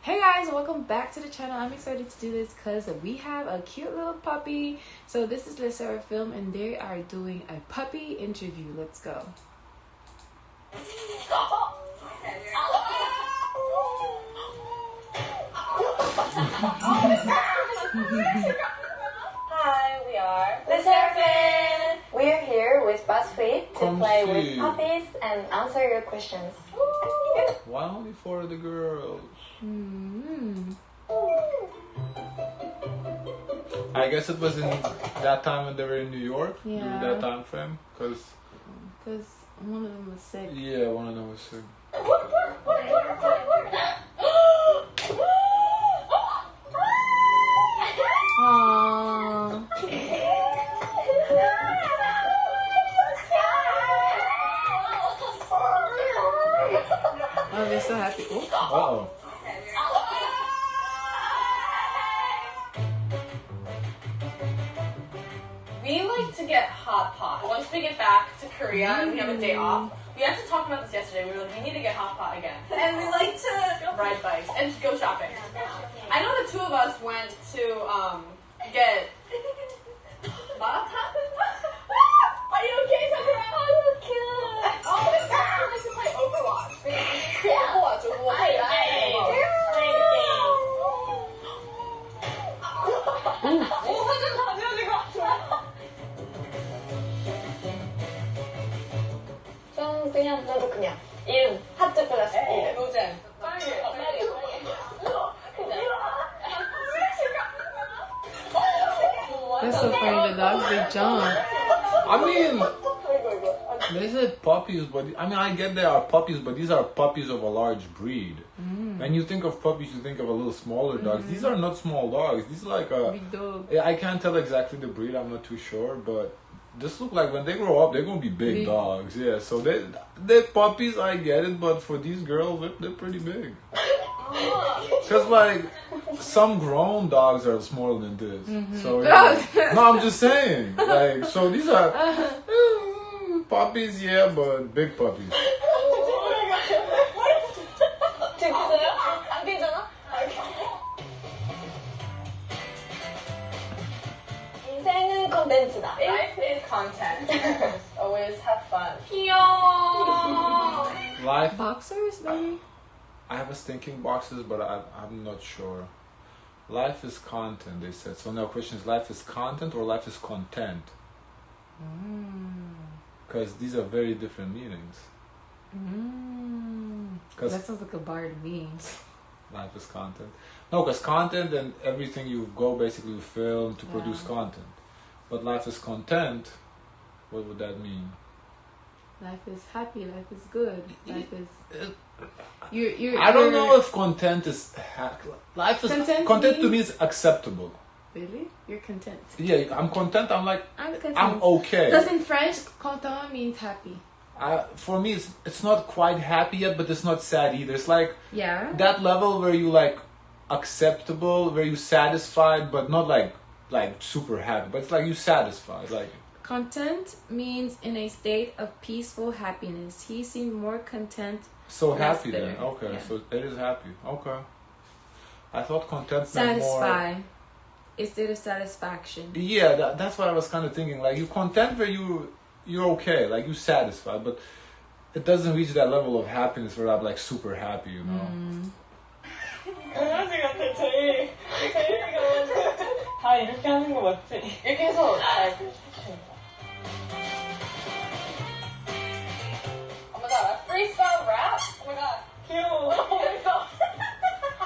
Hey guys, welcome back to the channel. I'm excited to do this because we have a cute little puppy. So this is 르세라핌 and they are doing a puppy interview. Let's go. Hi, we are 르세라핌. We're here with Buzzfeed to play with puppies and answer your questions. Why only for the girls? I guess it was in that time when they were in New York, during that time frame, because one of them was sick. Yeah, one of them was sick. Aww. Oh, they're so happy. Uh-oh. We like to get hot pot. Once we get back to Korea and we have a day off, we actually talked about this yesterday. We were like, we need to get hot pot again. And we like to ride bikes and go shopping. I know the two of us went to get hot pot. Are you okay, Sakura? Oh, so cute. Oh, this girl likes to play Overwatch. Overwatch. 저는 그냥 나도 그냥 이름 하트 플러스 이름. 노잼. That's so funny. The dogs, they jump. I mean, they said puppies, but I mean, I get they are puppies, but these are puppies of a large breed. When you think of puppies, you think of a little smaller dogs. These are not small dogs. These are like a Big dog. Yeah, I can't tell exactly the breed. I'm not too sure, but this look like when they grow up, they're gonna be big dogs. Yeah, so they're puppies. I get it, but for these girls, they're pretty big. Because like some grown dogs are smaller than this. So yeah. No, I'm just saying. Like so, these are puppies, yeah, but big puppies. 안 되잖아? 인생은 컨텐츠다. Life is content. Always have fun. Life. Boxers, maybe? I was thinking boxes, but I'm not sure. Life is content, they said. So now question is, life is content or life is content? Because these are very different meanings. That sounds like a bar to me. Life is content. No, because content and everything you go basically film to produce content. But life is content, what would that mean? Life is happy, life is good, life is... I don't know if content is... Life is... Content to me is acceptable. Really? You're content? Yeah, I'm content, I'm content. I'm okay. Because in French, content means happy. For me, it's not quite happy yet, but it's not sad either. It's like that level where you like acceptable, where you satisfied, but not like super happy. But it's like you satisfied. Like content means in a state of peaceful happiness. He seemed more content. So happy then. Okay, so it is happy. Okay. I thought content meant more... Satisfy. Instead of satisfaction. Yeah, that's what I was kind of thinking. Like you content where you're okay, like you satisfied, but it doesn't reach that level of happiness where I'm like super happy, you know. 강아지 같아 저희 다 이렇게 하는 거 맞지? 이렇게 해서 잘 Oh my god, a freestyle rap? Oh my god, 귀여워.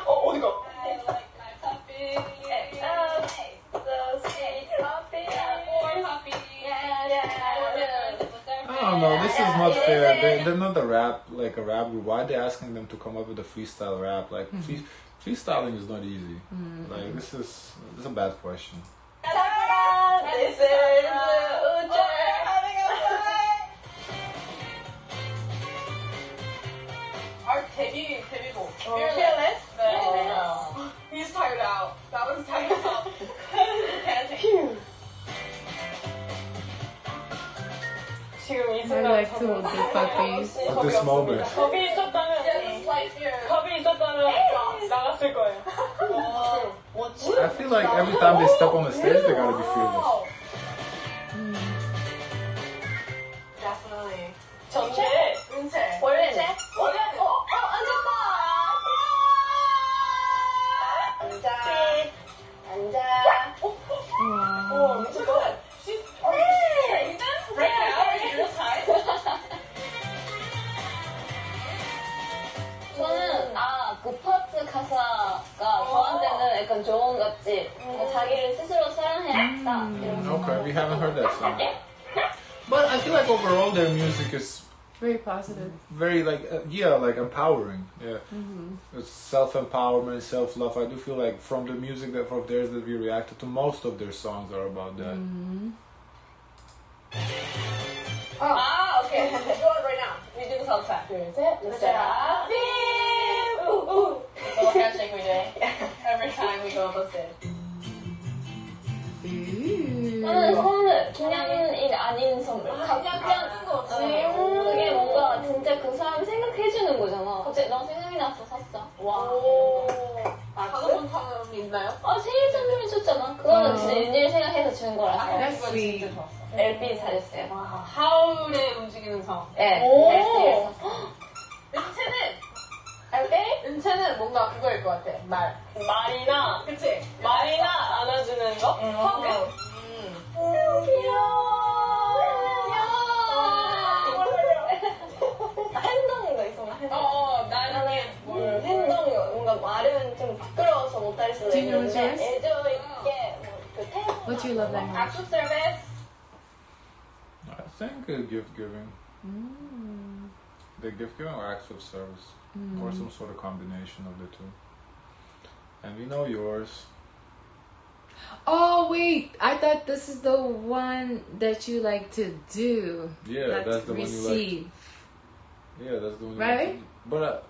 Oh my god. 어디가? I like my puppy. So sweet puppy. Poor puppy. I don't know, this is not fair. They're not a rap group. Why are they asking them to come up with a freestyle rap? Like freestyling is not easy. Like this is a bad question. This is 우주. Our 데뷔곡. Fearless? No. He's tired out. That was tired out. 지금 이 I 순간 like to hold the puppies. At this moment. 겁이 있었다면 나갔을 거예요. I feel like every time they step on the stage, they gotta be fearless. Definitely. 전체? 은채. 원래 앉았다. 앉아. Oh, it's good. She's pregnant right now in real time. 저는 그 파트 가사가 저한테는 약간 조언같이 자기를 스스로 사랑해야겠다 이런 Okay, we haven't heard that song. But I feel like overall their music is Very positive. very like like empowering. Yeah, it's self-empowerment, self-love. I do feel like from the music that of theirs that we reacted to, most of their songs are about that. Okay. Let's do it right now. We do this all the time. 르세라핌. Ooh. It's a little handshake we do every time we go up on stage. 저는 선물, 기념일 아닌 선물. 그냥 뜬거 없이. 그게 뭔가 진짜 그 사람 생각해주는 거잖아. 갑자기 나 생각이 났어, 샀어. 와. 받아본 사람 있나요? 생일 선물 줬잖아. 그거는 진짜 윤일 생각해서 주는 거라서. That's sweet. 진짜 좋았어. LP 사줬어요. 하울의 움직이는 성. 네, 오. LP를 샀어. 은채는 LP? 은채는 뭔가 그거일 것 같아. 말이나, 그치? 말이나 안아주는 거? 허그. 행동인 거 있어, 행동. 나는 행동이 뭔가 말은 좀 부끄러워서 못할 수도 Do you know 있는데 what's yours? 애정 있게 그 태양. What's your love language? acts of service. I think gift giving. The gift giving or acts of service, or some sort of combination of the two. And we know yours. Oh wait, I thought this is the one that you like to do. Yeah, that's the receive. one you like. Yeah, that's the one you Right? like. But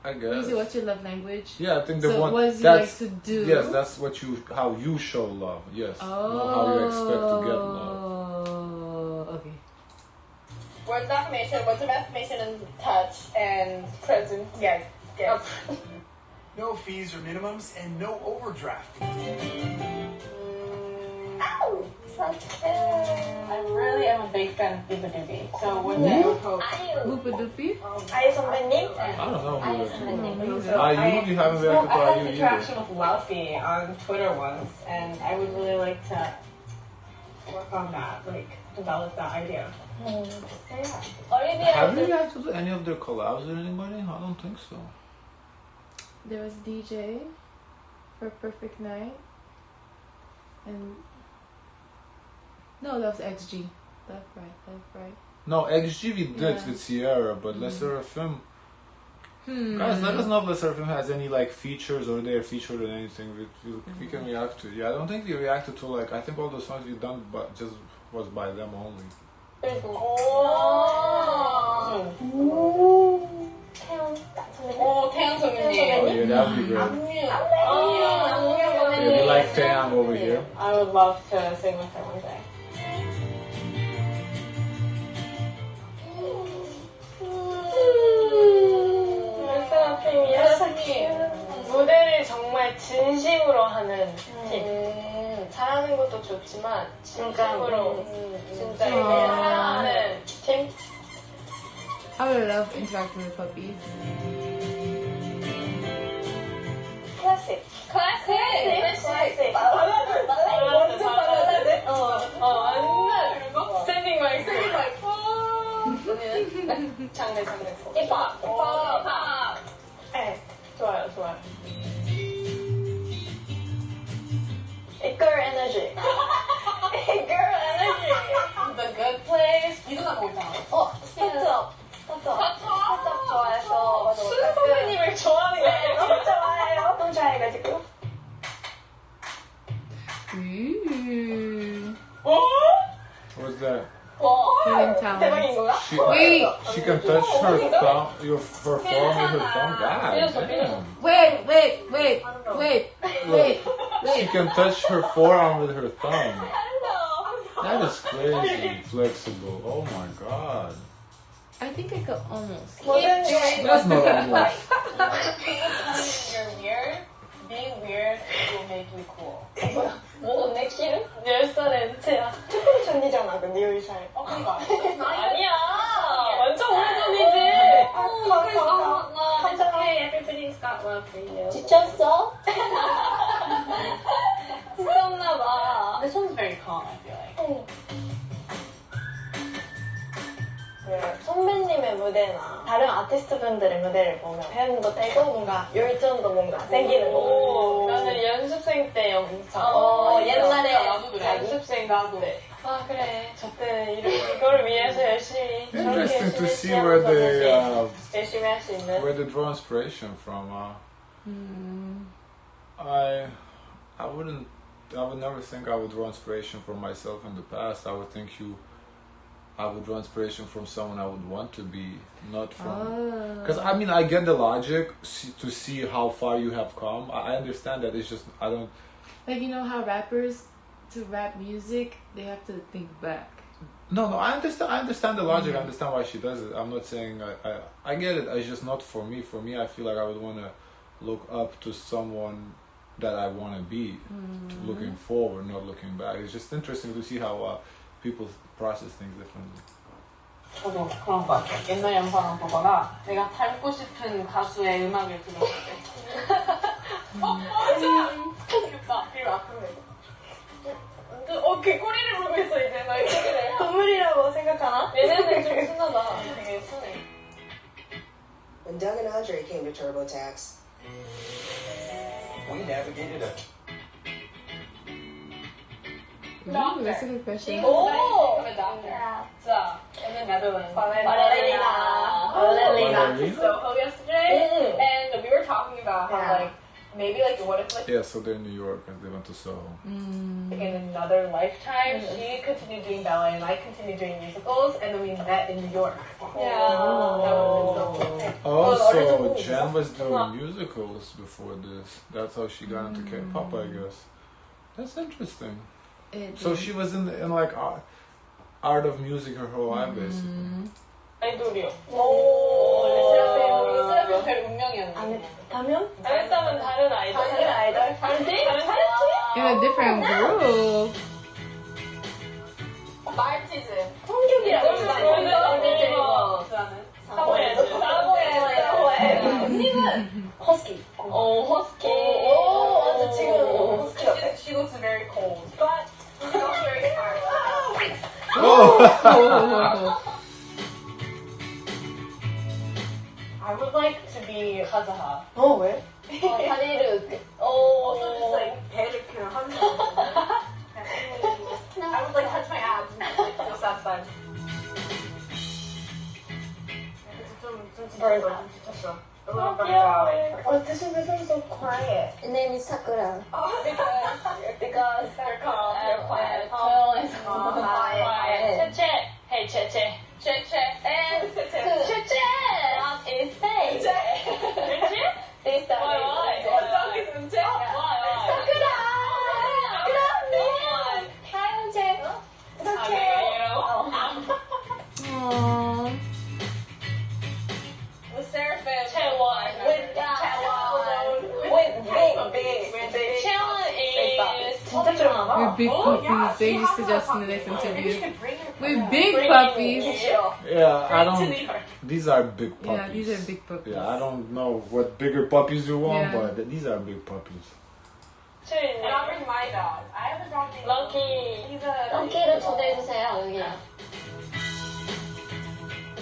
I guess. Easy, what's your love language? Yeah, I think the So one what you that's like to do? yes, that's what how you show love. Yes, not how you expect to get love. Oh, okay. Words of affirmation, words of affirmation and touch and present. Yes. No fees or minimums and no overdraft. Ow! I really am a big fan of Biba Doobie. So one day I would hope. Boopa doopy? 아이 선배님? I don't know who 아이 that is. 선배님. You haven't I reacted to had you an either. interaction with Laufey on Twitter once, and I would really like to work on that, like develop that idea. 올리비아 Have you reacted to any of their collabs with anybody? I don't think so. There was DJ for Perfect Night. And no, that was XG. Left, right. No, XG we did Yeah. with Sierra, but 르세라핌. Guys, let us know if 르세라핌 has any like features or they're featured in anything. We can react to it. Yeah, I don't think we reacted to like. I think all the songs we've done, but just was by them only. 오, 태양 Oh 선배님. yeah, that would be great. Yeah, we like Taeyang over here. I would love to sing with her one day. 무대를 정말 진심으로 하는 팀. 잘하는 것도 좋지만 진심으로 진짜 이렇게 사랑하는 팀. I would love interacting with puppies. 클래식. 클래식. 완전 발라드. 완전 Singing like 장르. 힙합. 네, 좋아요. Girl energy. Girl energy. The Good Place. 이거 다 보잖아. 스타트업 좋아해서 순 선배님을 좋아하는 게 아니라 너무 좋아해요. 너무 좋아해가지고. Ooh. What's that? Hidden talent. 대박인 건가? Wait. She can touch her thumb, her forearm with her thumb. God damn. Wait. She can touch her forearm with her thumb. That is crazy flexible. Oh my god. I think I could almost. That's not almost. got one for you. 지쳤어? 지쳤나봐. This one's very calm, I feel like. 그 선배님의 무대나 다른 아티스트 분들의 무대를 보면 배움도 되고 뭔가 열정도 뭔가 생기는 거 같아요. 나는 연습생 때 영상. 옛날에 나도 그래. 연습생 나도. 아 그래 저 때 이걸 위해서 열심히 Interesting to see where they 열심히 할 수 있는 where they draw inspiration from. I would never think I would draw inspiration from myself in the past. I would think I would draw inspiration from someone I would want to be, not from. Because I mean, I get the logic to see how far you have come. I understand that. It's just I don't. Like, you know how rappers, to rap music, they have to think back. No, I understand the logic. I understand why she does it. I'm not saying I get it. It's just not for me. For me, I feel like I would want to look up to someone that I want to be, looking forward, not looking back. It's just interesting to see how people process things differently. 저도 그런 거 같아요. 옛날 영상을 보거나 내가 닮고 싶은 가수의 음악을 들을 때. 맞아! 귀엽다. 그리고 앞으로 개꼬리를 부르고 있어 이제. 나 이렇게 그래. 동물이라고 생각하나? 얘네들 좀 순하다. 되게 순해. When Doug and Andre came to TurboTax, We navigated a Ooh, that's a good question. Oh! I'm a doctor. So, in the Netherlands. Ballerina. To Soho yesterday, and we were talking about how, like, maybe, like, what if, like, Yeah, so they're in New York and they went to Soho. in another lifetime, she continued doing ballet and I continued doing musicals, and then we met in New York. Yeah. That would have been so cool. Oh, so 어릴 Jen was doing musicals before this. That's how she got into K-pop, I guess. That's interesting. So she was in like art of music her whole life, basically. 아이돌이요. 르세라핌 별 운명이었는데. 가면? 르세라핌은 다른 아이돌. 다른 아이돌? 다른지? In a different group. 말치즈. 홍규기랑 언니는 허스키. 허스키. 맞아 지금 허스키 같아. She looks very cold, but she's also very smart. I would like to be Kazaha. 왜? 다리를 Also just like 배를 그냥 하면서. I would like touch my abs and just like feel satisfied. 좀 지쳤어. A little burnt out. This is so quiet. Your name is Sakura. Because they're calm, they're quiet. quiet. Che. Hey, Che. And Che. That is Faye. This time Why? Sakura! Hi, Che. It's okay. Aww. SSERAFIM. 진짜 출연하나? With big puppies. They used to just in the next interview. With big puppies. Yeah, I don't. These are big puppies. Yeah, these are big puppies. Yeah, I don't know what bigger puppies you want, Yeah. but these are big puppies. And I'll bring my dog. I have a dog named 럭키. He's a. 럭키를 초대해주세요, 여기.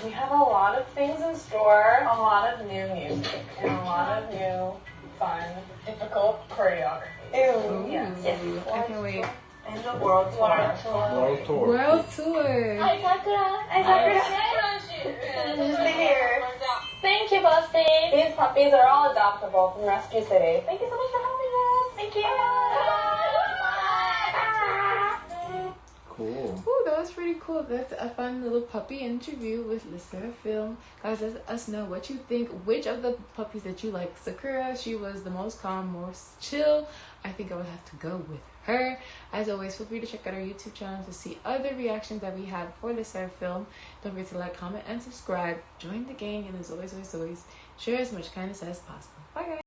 We have a lot of things in store, a lot of new music, and a lot of new, fun, difficult choreography. Ooh, Yes. I can't wait. And the world tour. World tour. World tour. Hi, Sakura. Just here. Thank you, Buzzfeed. These puppies are all adoptable from Rescue City. Thank you so much for having us. Thank you. Cool. Ooh, that was pretty cool. That's a fun little puppy interview with 르세라핌. Guys, let us know what you think. Which of the puppies that you like? Sakura, she was the most calm, most chill. I think I would have to go with her. As always, feel free to check out our YouTube channel to see other reactions that we had for 르세라핌. Don't forget to like, comment, and subscribe. Join the gang, and as always, share as much kindness as possible. Bye, guys.